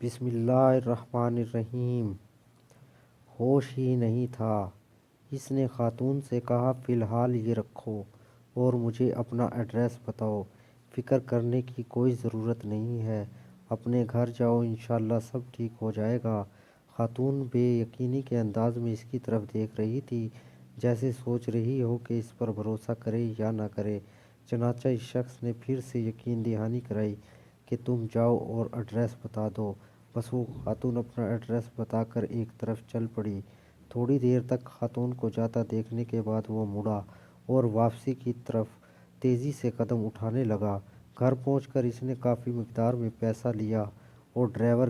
بسم اللہ الرحمن الرحیم۔ ہوش ہی نہیں تھا۔ اس نے خاتون سے کہا فی الحال یہ رکھو اور مجھے اپنا ایڈریس بتاؤ۔ فکر کرنے کی کوئی ضرورت نہیں ہے، اپنے گھر جاؤ، انشاءاللہ سب ٹھیک ہو جائے گا۔ خاتون بے یقینی کے انداز میں اس کی طرف دیکھ رہی تھی، جیسے سوچ رہی ہو کہ اس پر بھروسہ کرے یا نہ کرے۔ چنانچہ اس شخص نے پھر سے یقین دہانی کرائی کہ تم جاؤ اور ایڈریس بتا دو۔ بس وہ خاتون اپنا ایڈریس بتا کر ایک طرف چل پڑی۔ تھوڑی دیر تک خاتون کو جاتا دیکھنے کے بعد وہ مڑا اور واپسی کی طرف تیزی سے قدم اٹھانے لگا۔ گھر پہنچ کر اس نے کافی مقدار میں پیسہ لیا اور ڈرائیور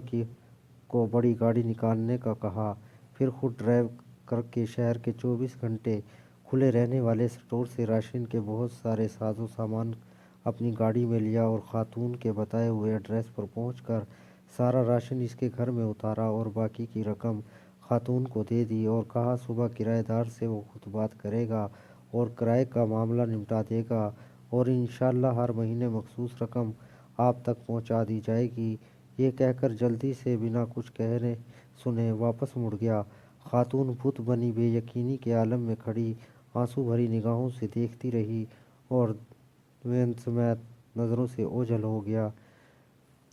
کو بڑی گاڑی نکالنے کا کہا، پھر خود ڈرائیو کر کے شہر کے 24 گھنٹے کھلے رہنے والے اسٹور سے راشن کے بہت سارے ساز و سامان اپنی گاڑی میں لیا اور خاتون کے بتائے ہوئے ایڈریس پر پہنچ کر سارا راشن اس کے گھر میں اتارا اور باقی کی رقم خاتون کو دے دی اور کہا صبح کرایہ دار سے وہ خود بات کرے گا اور کرائے کا معاملہ نمٹا دے گا اور انشاءاللہ ہر مہینے مخصوص رقم آپ تک پہنچا دی جائے گی۔ یہ کہہ کر جلدی سے بنا کچھ کہے سنے واپس مڑ گیا۔ خاتون بت بنی بے یقینی کے عالم میں کھڑی آنسو بھری نگاہوں سے دیکھتی رہی اور وین سمیت نظروں سے اوجھل ہو گیا۔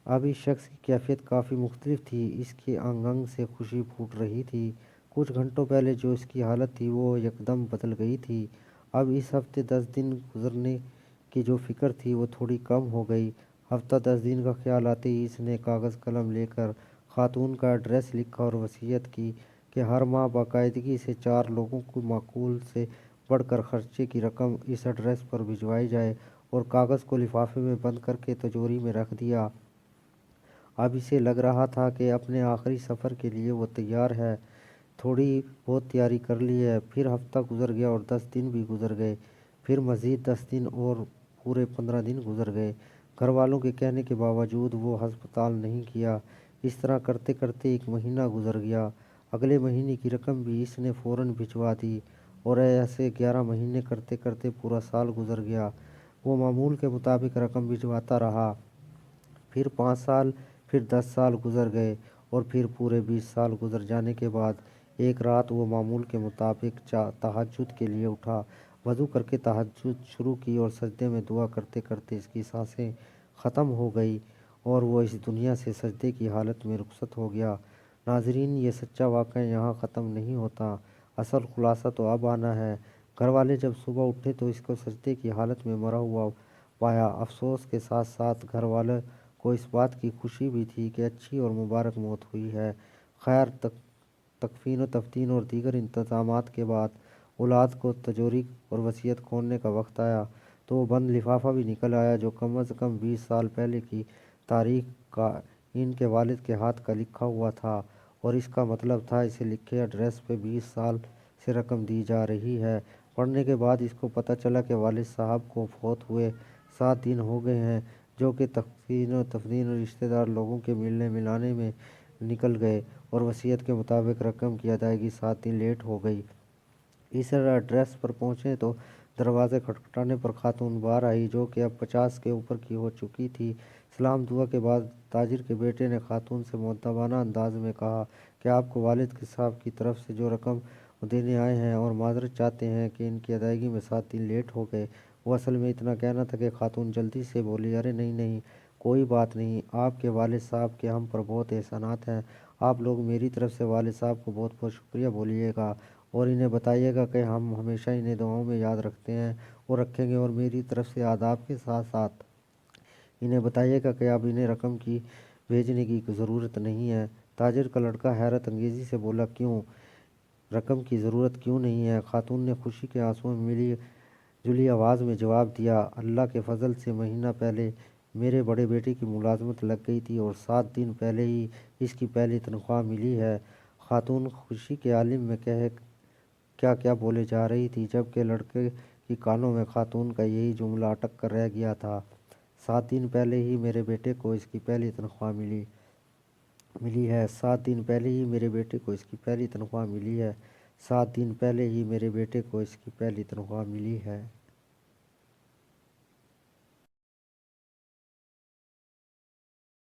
اب اس شخص کی کیفیت کافی مختلف تھی، اس کے انگ انگ سے خوشی پھوٹ رہی تھی۔ کچھ گھنٹوں پہلے جو اس کی حالت تھی وہ یکدم بدل گئی تھی۔ اب اس ہفتے 10 دن گزرنے کی جو فکر تھی وہ تھوڑی کم ہو گئی۔ ہفتہ 10 دن کا خیال آتے ہی اس نے کاغذ قلم لے کر خاتون کا ایڈریس لکھا اور وصیت کی کہ ہر ماہ باقاعدگی سے 4 لوگوں کو معقول سے بڑھ کر خرچے کی رقم اس ایڈریس پر بھجوائی جائے اور کاغذ کو لفافے میں بند کر کے تجوری میں رکھ دیا۔ اب اسے لگ رہا تھا کہ اپنے آخری سفر کے لیے وہ تیار ہے، تھوڑی بہت تیاری کر لی ہے۔ پھر ہفتہ گزر گیا اور 10 دن بھی گزر گئے، پھر مزید 10 دن اور پورے 15 دن گزر گئے۔ گھر والوں کے کہنے کے باوجود وہ ہسپتال نہیں گیا۔ اس طرح کرتے کرتے ایک مہینہ گزر گیا۔ اگلے مہینے کی رقم بھی اس نے فوراً بھجوا دی اور ایسے 11 مہینے کرتے کرتے پورا سال گزر گیا۔ وہ معمول کے مطابق رقم بھجواتا رہا۔ پھر 5 سال، پھر 10 سال گزر گئے اور پھر پورے 20 سال گزر جانے کے بعد ایک رات وہ معمول کے مطابق تہجد کے لیے اٹھا، وضو کر کے تہجد شروع کی اور سجدے میں دعا کرتے کرتے اس کی سانسیں ختم ہو گئیں اور وہ اس دنیا سے سجدے کی حالت میں رخصت ہو گیا۔ ناظرین، یہ سچا واقعہ یہاں ختم نہیں ہوتا، اصل خلاصہ تو اب آنا ہے۔ گھر والے جب صبح اٹھے تو اس کو سجدے کی حالت میں مرا ہوا پایا۔ افسوس کے ساتھ ساتھ گھر والوں کو اس بات کی خوشی بھی تھی کہ اچھی اور مبارک موت ہوئی ہے۔ خیر، تکفین و تدفین اور دیگر انتظامات کے بعد اولاد کو تجوری اور وصیت کھولنے کا وقت آیا تو وہ بند لفافہ بھی نکل آیا جو کم از کم 20 سال پہلے کی تاریخ کا ان کے والد کے ہاتھ کا لکھا ہوا تھا اور اس کا مطلب تھا اسے لکھے ایڈریس پہ 20 سال سے رقم دی جا رہی ہے۔ پڑھنے کے بعد اس کو پتہ چلا کہ والد صاحب کو فوت ہوئے 7 دن ہو گئے ہیں، جو کہ تکفین و تدفین اور رشتہ دار لوگوں کے ملنے ملانے میں نکل گئے اور وصیت کے مطابق رقم کی ادائیگی 7 دن لیٹ ہو گئی۔ اس ایڈریس پر پہنچے تو دروازے کھٹکھٹانے پر خاتون باہر آئی، جو کہ اب 50 کے اوپر کی ہو چکی تھی۔ سلام دعا کے بعد تاجر کے بیٹے نے خاتون سے مؤدبانہ انداز میں کہا کہ آپ کو والد صاحب کی طرف سے جو رقم دینے آئے ہیں اور معذرت چاہتے ہیں کہ ان کی ادائیگی میں 7 دن لیٹ ہو گئے۔ وہ اصل میں اتنا کہنا تھا کہ خاتون جلدی سے بولی، ارے نہیں نہیں، کوئی بات نہیں، آپ کے والد صاحب کے ہم پر بہت احسانات ہیں، آپ لوگ میری طرف سے والد صاحب کو بہت بہت شکریہ بولیے گا اور انہیں بتائیے گا کہ ہم ہمیشہ انہیں دعاؤں میں یاد رکھتے ہیں اور رکھیں گے، اور میری طرف سے آداب کے ساتھ ساتھ انہیں بتائیے گا کہ اب انہیں رقم کی بھیجنے کی ضرورت نہیں ہے۔ تاجر کا لڑکا حیرت انگیزی سے بولا، کیوں؟ رقم کی ضرورت کیوں نہیں ہے؟ خاتون نے خوشی کے آنسوؤں میں ملی جلی آواز میں جواب دیا، اللہ کے فضل سے مہینہ پہلے میرے بڑے بیٹے کی ملازمت لگ گئی تھی اور 7 دن پہلے ہی اس کی پہلی تنخواہ ملی ہے۔ خاتون خوشی کے عالم میں کیا کیا بولے جا رہی تھی، جبکہ لڑکے کی کانوں میں خاتون کا یہی جملہ اٹک کر رہ گیا تھا، 7 دن پہلے ہی میرے بیٹے کو اس کی پہلی تنخواہ ملی ہے، 7 دن پہلے ہی میرے بیٹے کو اس کی پہلی تنخواہ ملی ہے، 7 دن پہلے ہی میرے بیٹے کو اس کی پہلی تنخواہ ملی ہے۔